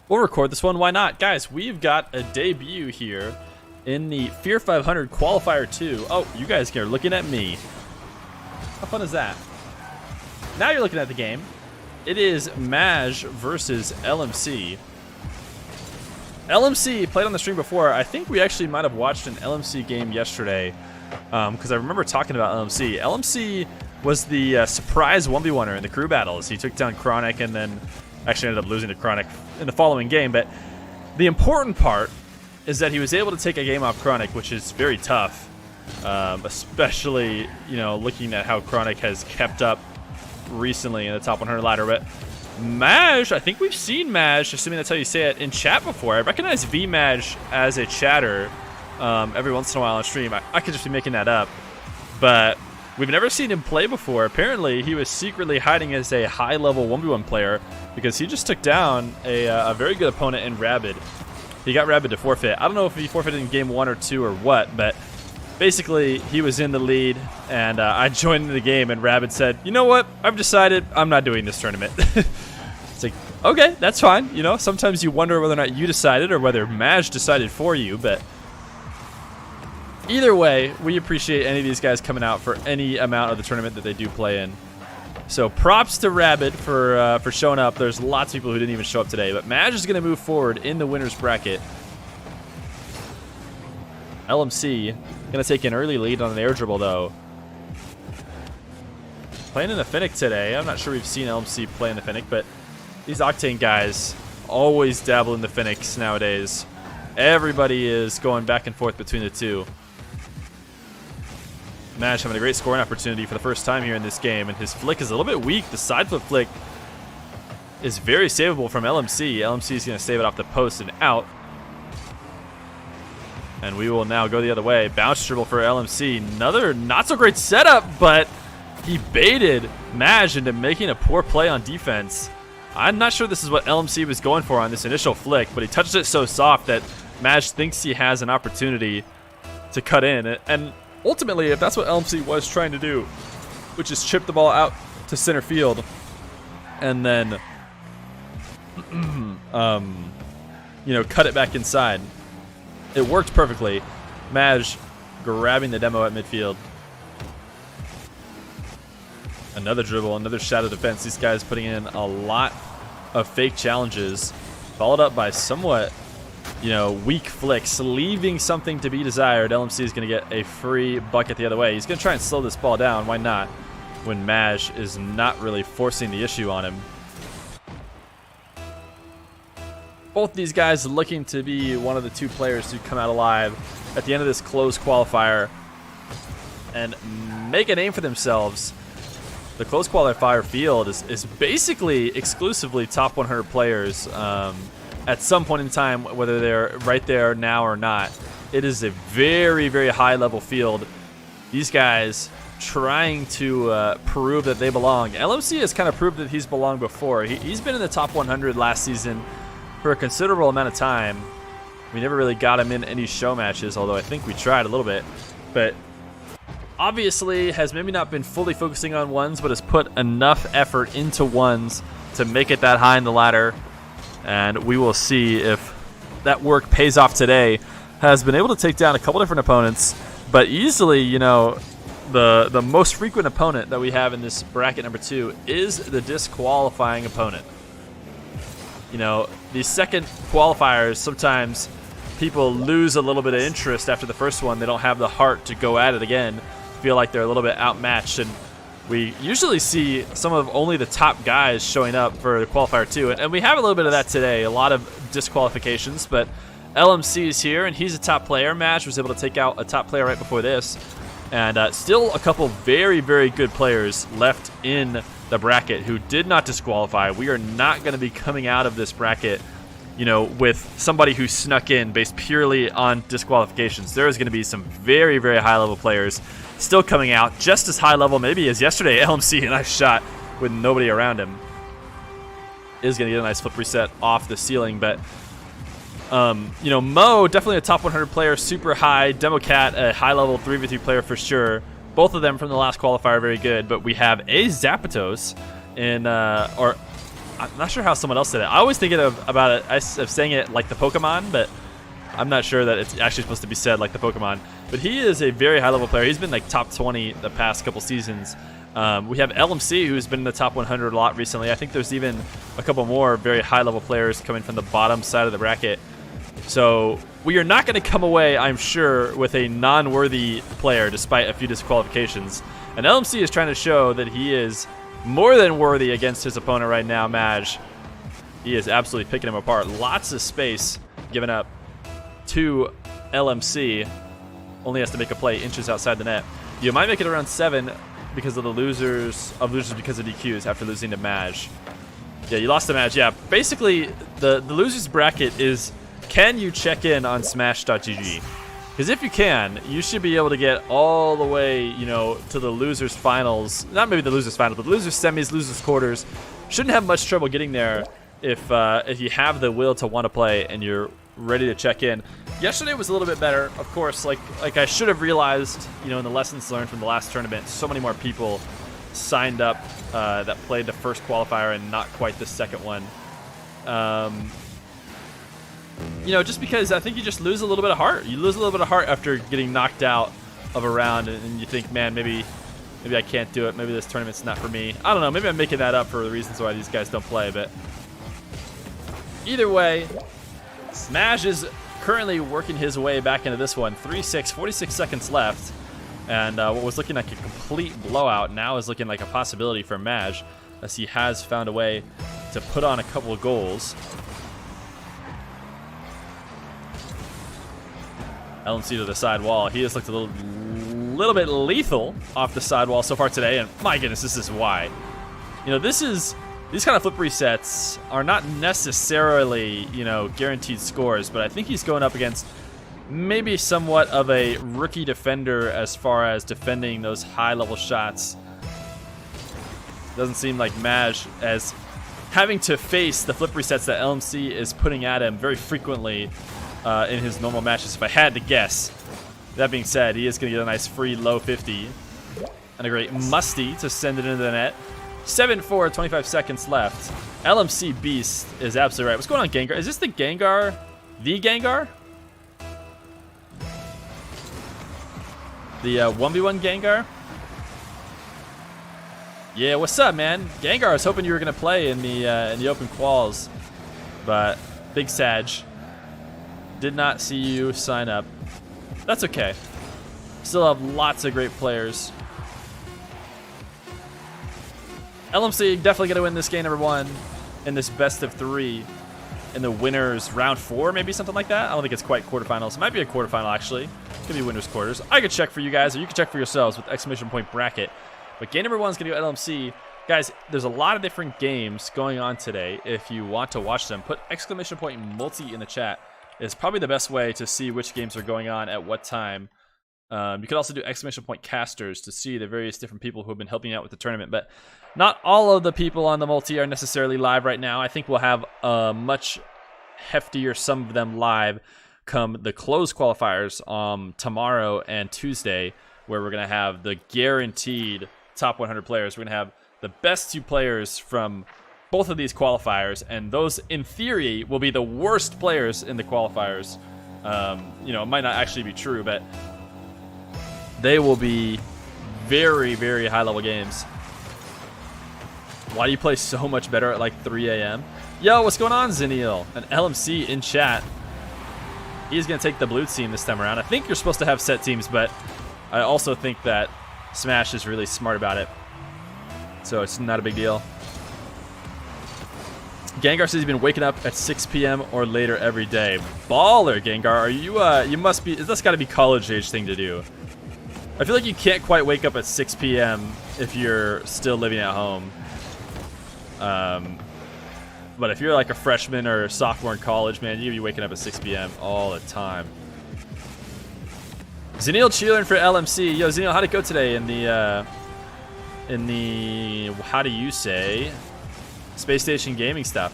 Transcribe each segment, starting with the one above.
We'll record this one. Why not? Guys, we've got a debut here in the Feer 500 Qualifier 2. Oh, you guys are looking at me. How fun is that? Now you're looking at the game. It is Maj versus LMC. LMC played on the stream before. I think we actually might have watched an LMC game yesterday because I remember talking about LMC. LMC was the surprise 1v1er in the crew battles. He took down Chronic and then actually ended up losing to Chronic in the following game. But the important part is that he was able to take a game off Chronic, which is very tough, especially, you know, looking at how Chronic has kept up recently in the top 100 ladder. But Maj, I think we've seen Maj, assuming that's how you say it, in chat before. I recognize VMaj as a chatter every once in a while on stream. I could just be making that up, but we've never seen him play before. Apparently, he was secretly hiding as a high-level 1v1 player because he just took down a very good opponent in Rabid. He got Rabid to forfeit. I don't know if he forfeited in game 1 or 2 or what, but basically, he was in the lead, and I joined the game, and Rabid said, you know what? I've decided I'm not doing this tournament. It's like, okay, that's fine. You know, sometimes you wonder whether or not you decided or whether Maj decided for you, but either way, we appreciate any of these guys coming out for any amount of the tournament that they do play in. So props to Rabid for showing up. There's lots of people who didn't even show up today, but Maj is going to move forward in the winner's bracket. LMC going to take an early lead on an air dribble, though. Playing in the Finnick today. I'm not sure we've seen LMC play in the Finnick, but these Octane guys always dabble in the Finnicks nowadays. Everybody is going back and forth between the two. Maj having a great scoring opportunity for the first time here in this game, and his flick is a little bit weak. The side flip flick is very savable from LMC. LMC is going to save it off the post and out. And we will now go the other way. Bounce dribble for LMC. Another not so great setup, but he baited Maj into making a poor play on defense. I'm not sure this is what LMC was going for on this initial flick, but he touches it so soft that Maj thinks he has an opportunity to cut in. And ultimately, if that's what LMC was trying to do, which is chip the ball out to center field and then, you know, cut it back inside, it worked perfectly. Maj grabbing the demo at midfield. Another dribble, another shadow defense. These guys putting in a lot of fake challenges, followed up by somewhat, you know, weak flicks, leaving something to be desired. LMC is going to get a free bucket the other way. He's going to try and slow this ball down. Why not? When Maj is not really forcing the issue on him. Both these guys looking to be one of the two players to come out alive at the end of this closed qualifier and make a name for themselves. The closed qualifier field is basically exclusively top 100 players at some point in time, whether they're right there now or not. It is a very, very high level field. These guys trying to prove that they belong. LMC has kind of proved that he's belonged before. He's been in the top 100 last season for a considerable amount of time. We never really got him in any show matches, although I think we tried a little bit. But obviously has maybe not been fully focusing on ones, but has put enough effort into ones to make it that high in the ladder. And we will see if that work pays off today. Has been able to take down a couple different opponents, but easily, you know, the most frequent opponent that we have in this bracket number 2 is the disqualifying opponent. You know, these second qualifiers, sometimes people lose a little bit of interest after the first one. They don't have the heart to go at it again, feel like they're a little bit outmatched, and we usually see some of only the top guys showing up for the qualifier 2, and we have a little bit of that today, a lot of disqualifications, but LMC is here, and he's a top player. Maj was able to take out a top player right before this, and still a couple very, very good players left in the bracket who did not disqualify. We are not going to be coming out of this bracket, you know, with somebody who snuck in based purely on disqualifications. There is going to be some very, very high-level players still coming out, just as high level maybe as yesterday. LMC, a nice shot with nobody around him. Is going to get a nice flip reset off the ceiling, but you know, Mo, definitely a top 100 player, super high. Democat, a high-level 3v3 player for sure. Both of them from the last qualifier, very good. But we have a Zapatos in, or I'm not sure how someone else said it. I always think about it of saying it like the Pokemon, but I'm not sure that it's actually supposed to be said like the Pokemon. But he is a very high-level player. He's been like top 20 the past couple seasons. We have LMC, who's been in the top 100 a lot recently. I think there's even a couple more very high-level players coming from the bottom side of the bracket. So we are not going to come away, I'm sure, with a non-worthy player despite a few disqualifications. And LMC is trying to show that he is more than worthy against his opponent right now, Maj. He is absolutely picking him apart. Lots of space given up to LMC. Only has to make a play inches outside the net. You might make it around 7 because of the losers because of DQs after losing to Maj. Yeah, you lost to Maj. Yeah, basically the losers bracket is, can you check in on smash.gg? Because if you can, you should be able to get all the way, you know, to the losers finals. Not maybe the losers finals, but the losers semis, losers quarters. Shouldn't have much trouble getting there if you have the will to want to play and you're ready to check in. Yesterday was a little bit better, of course. Like I should have realized, you know, in the lessons learned from the last tournament, so many more people signed up that played the first qualifier and not quite the second one. You know, just because I think you just lose a little bit of heart. You lose a little bit of heart after getting knocked out of a round, and you think, man, maybe I can't do it. Maybe this tournament's not for me. I don't know. Maybe I'm making that up for the reasons why these guys don't play. But either way, Smash is currently working his way back into this one. 3-6, 46 seconds left. And what was looking like a complete blowout now is looking like a possibility for Maj, as he has found a way to put on a couple of goals. LMC to the side wall. He has looked a little bit lethal off the side wall so far today, and my goodness, this is why. You know, these kind of flip resets are not necessarily, you know, guaranteed scores, but I think he's going up against maybe somewhat of a rookie defender as far as defending those high-level shots. Doesn't seem like Maj as having to face the flip resets that LMC is putting at him very frequently in his normal matches, if I had to guess. That being said, he is going to get a nice free low 50 and a great musty to send it into the net. 7-4, 25 seconds left. LMC Beast is absolutely right. What's going on, Gengar? Is this the Gengar? The Gengar? The 1v1 Gengar? Yeah, what's up, man? Gengar, I was hoping you were going to play in the open quals, but big Sag. Did not see you sign up. That's okay. Still have lots of great players. LMC definitely going to win this game number 1 in this best of 3 in the winners round 4, maybe something like that. I don't think it's quite quarterfinals. It might be a quarterfinal, actually. Could be winners quarters. I could check for you guys, or you can check for yourselves with exclamation point bracket. But game number 1 is going to go LMC. Guys, there's a lot of different games going on today. If you want to watch them, put exclamation point multi in the chat. It's probably the best way to see which games are going on at what time. You could also do exclamation point casters to see the various different people who have been helping out with the tournament. But not all of the people on the multi are necessarily live right now. I think we'll have a much heftier, some of them live, come the closed qualifiers tomorrow and Tuesday, where we're going to have the guaranteed top 100 players. We're going to have the best 2 players from both of these qualifiers, and those, in theory, will be the worst players in the qualifiers. You know, it might not actually be true, but they will be very, very high-level games. Why do you play so much better at like 3 a.m.? Yo, what's going on, Zenil? An LMC in chat. He's going to take the blue team this time around. I think you're supposed to have set teams, but I also think that Smash is really smart about it. So it's not a big deal. Gengar says he's been waking up at 6 p.m. or later every day. Baller, Gengar. Are you, you must be, that's got to be college age thing to do. I feel like you can't quite wake up at 6 p.m. if you're still living at home. But if you're like a freshman or a sophomore in college, man, you'll be waking up at 6 p.m. all the time. Zenil cheering for LMC. Yo, Zenil, how'd it go today in the, how do you say, Space Station gaming stuff?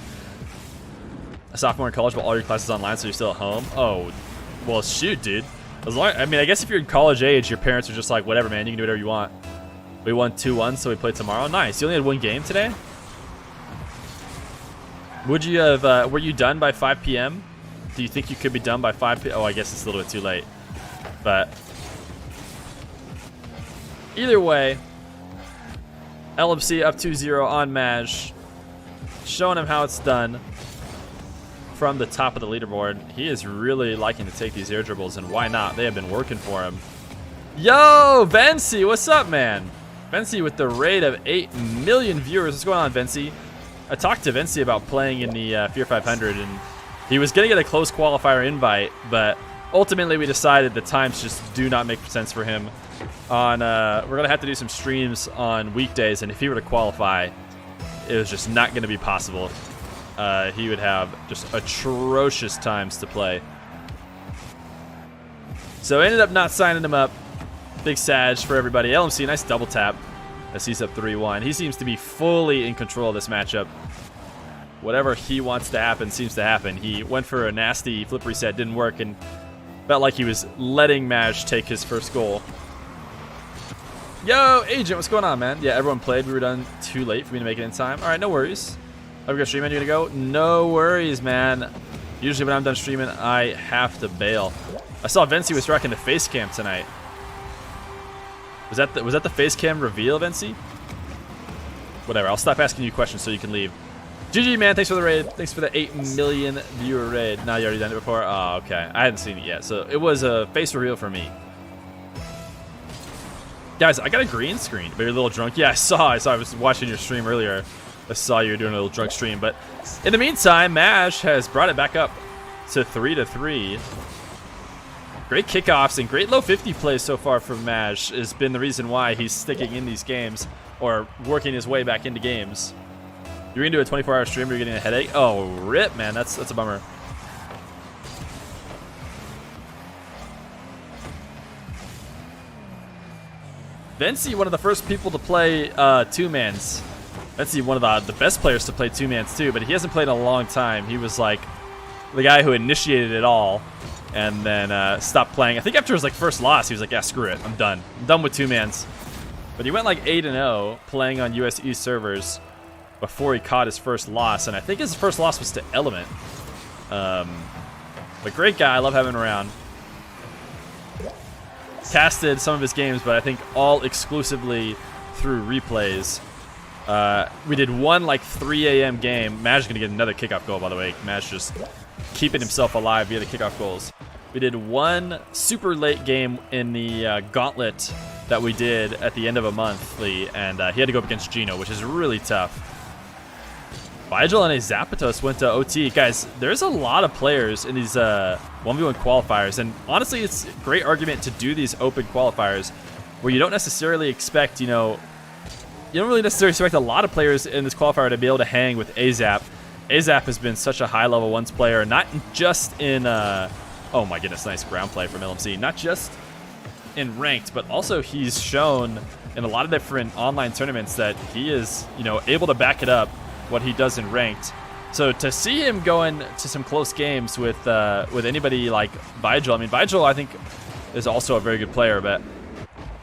A sophomore in college, but all your classes online, so you're still at home? Oh, well, shoot, dude. As long, I mean, I guess if you're in college age, your parents are just like, whatever, man, you can do whatever you want. We won 2-1, so we play tomorrow. Nice. You only had 1 game today? Would you have, were you done by 5 p.m.? Do you think you could be done by 5 p.m.? Oh, I guess it's a little bit too late. But either way, LMC up 2-0 on Maj. Showing him how it's done from the top of the leaderboard. He is really liking to take these air dribbles, and why not? They have been working for him. Yo, Vency, what's up, man? Vency with the raid of 8 million viewers. What's going on, Vency? I talked to Vency about playing in the Feer 500, and he was going to get a close qualifier invite, but ultimately we decided the times just do not make sense for him. We're going to have to do some streams on weekdays, and if he were to qualify, it was just not going to be possible. He would have just atrocious times to play. So I ended up not signing him up. Big Sag for everybody. LMC, nice double tap as he's up 3-1. He seems to be fully in control of this matchup. Whatever he wants to happen seems to happen. He went for a nasty flip reset, didn't work, and felt like he was letting Maj take his first goal. Yo, Agent, what's going on, man? Yeah, everyone played. We were done too late for me to make it in time. All right, no worries. Are we gonna stream? You gonna go? No worries, man. Usually when I'm done streaming, I have to bail. I saw Vency was rocking the face cam tonight. Was that the face cam reveal, Vency? Whatever. I'll stop asking you questions so you can leave. GG, man. Thanks for the raid. Thanks for the 8 million viewer raid. No, you already done it before. Oh, okay. I hadn't seen it yet, so it was a face reveal for me. Guys, I got a green screen, but you're a little drunk. Yeah, I saw. I was watching your stream earlier. I saw you were doing a little drunk stream, but in the meantime, Maj has brought it back up to 3-3. Great kickoffs and great low 50 plays so far from Maj has been the reason why he's sticking in these games or working his way back into games. You're gonna do a 24-hour stream, you're getting a headache. Oh, rip, man, that's a bummer. Vency, one of the first people to play two-mans. Vency, one of the best players to play two-mans too, but he hasn't played in a long time. He was like the guy who initiated it all and then stopped playing. I think after his first loss, he was like, yeah, screw it, I'm done. I'm done with two-mans. But he went like 8-0 playing on US East servers before he caught his first loss, and I think his first loss was to Element. But great guy, I love having him around. Casted some of his games, but I think all exclusively through replays. We did one 3 a.m. game. Maj is going to get another kickoff goal, by the way. Maj just keeping himself alive via the kickoff goals. We did one super late game in the gauntlet that we did at the end of a monthly, and he had to go up against Gino, which is really tough. Vigil and a Zapatos went to OT. Guys, there's a lot of players in these 1v1 qualifiers, and honestly, it's a great argument to do these open qualifiers where you don't necessarily expect, you don't really necessarily expect a lot of players in this qualifier to be able to hang with AZAP. AZAP has been such a high level ones player, not just in, oh my goodness, nice ground play from LMC, not just in ranked, but also he's shown in a lot of different online tournaments that he is, able to back it up what he does in ranked. So to see him going to some close games with anybody like Vigil, I mean, Vigil I think is also a very good player, but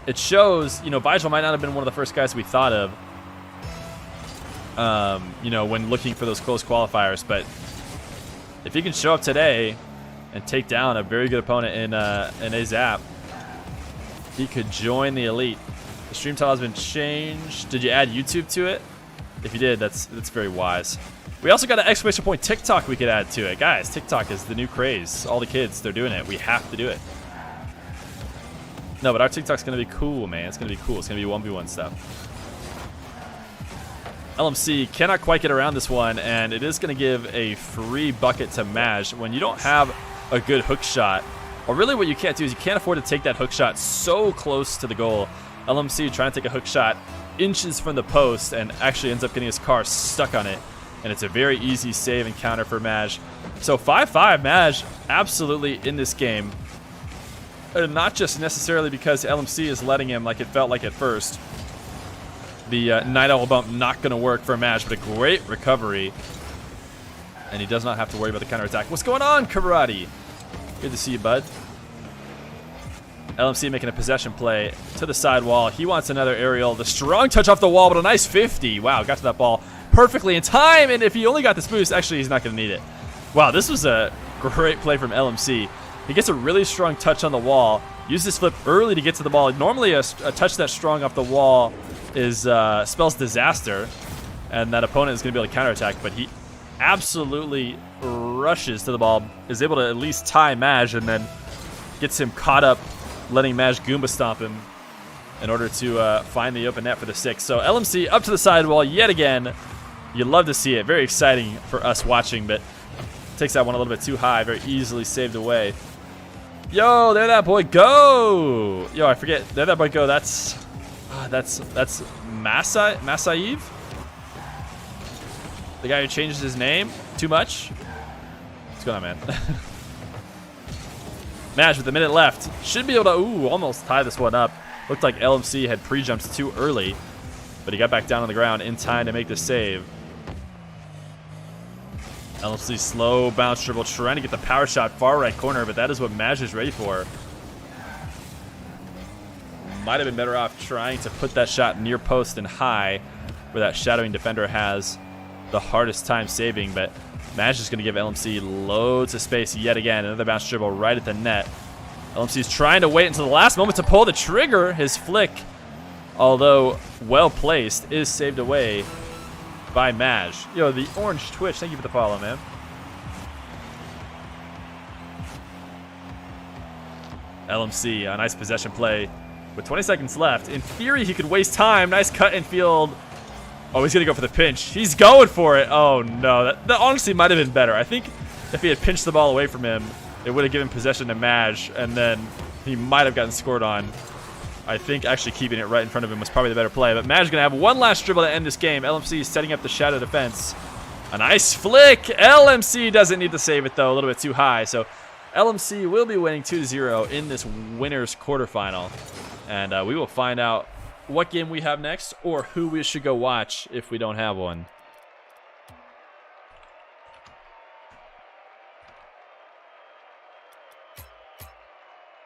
it shows, Vigil might not have been one of the first guys we thought of, when looking for those close qualifiers, but if he can show up today and take down a very good opponent in AZAP, he could join the elite. The stream title has been changed. Did you add YouTube to it? If you did, that's very wise. We also got an exclamation point TikTok we could add to it. Guys, TikTok is the new craze. All the kids, they're doing it. We have to do it. No, but our TikTok's going to be cool, man. It's going to be cool. It's going to be 1v1 stuff. LMC cannot quite get around this one, and it is going to give a free bucket to Maj. When you don't have a good hook shot, or really what you can't do is you can't afford to take that hook shot so close to the goal. LMC trying to take a hook shot inches from the post and actually ends up getting his car stuck on it, and it's a very easy save and counter for Maj. So 5-5 Maj absolutely in this game, and not just necessarily because LMC is letting him like it felt like at first. The Night Owl bump not going to work for Maj, but a great recovery, and he does not have to worry about the counterattack. What's going on, Karate? Good to see you, bud. LMC making a possession play to the side wall. He wants another aerial. The strong touch off the wall, but a nice 50. Wow, got to that ball perfectly in time, and if he only got this boost, actually he's not going to need it. Wow, this was a great play from LMC. He gets a really strong touch on the wall, uses his flip early to get to the ball. Normally a touch that strong off the wall is spells disaster, and that opponent is going to be able to counterattack, but he absolutely rushes to the ball, is able to at least tie Maj, and then gets him caught up, letting Maj Goomba stomp him in order to find the open net for the 6. So LMC up to the sidewall yet again. You love to see it. Very exciting for us watching, but takes that one a little bit too high. Very easily saved away. Yo, there that boy go. Yo, I forget. There that boy go. That's Masaev? The guy who changes his name too much? What's going on, man? Maj with a minute left. Should be able to, almost tie this one up. Looked like LMC had pre-jumped too early, but he got back down on the ground in time to make the save. LMC slow bounce dribble, trying to get the power shot far right corner, but that is what Maj is ready for. Might have been better off trying to put that shot near post and high, where that shadowing defender has the hardest time saving, but Maj is going to give LMC loads of space yet again. Another bounce dribble right at the net. LMC is trying to wait until the last moment to pull the trigger. His flick, although well placed, is saved away by Maj. Yo, the orange Twitch, thank you for the follow, man. LMC, a nice possession play with 20 seconds left. In theory, he could waste time. Nice cut in field. Oh, he's going to go for the pinch. He's going for it. Oh, no. That honestly might have been better. I think if he had pinched the ball away from him, it would have given possession to Maj, and then he might have gotten scored on. I think actually keeping it right in front of him was probably the better play. But Maj is going to have one last dribble to end this game. LMC is setting up the shadow defense. A nice flick. LMC doesn't need to save it, though. A little bit too high. So LMC will be winning 2-0 in this winners quarterfinal. And we will find out what game we have next or who we should go watch if we don't have one.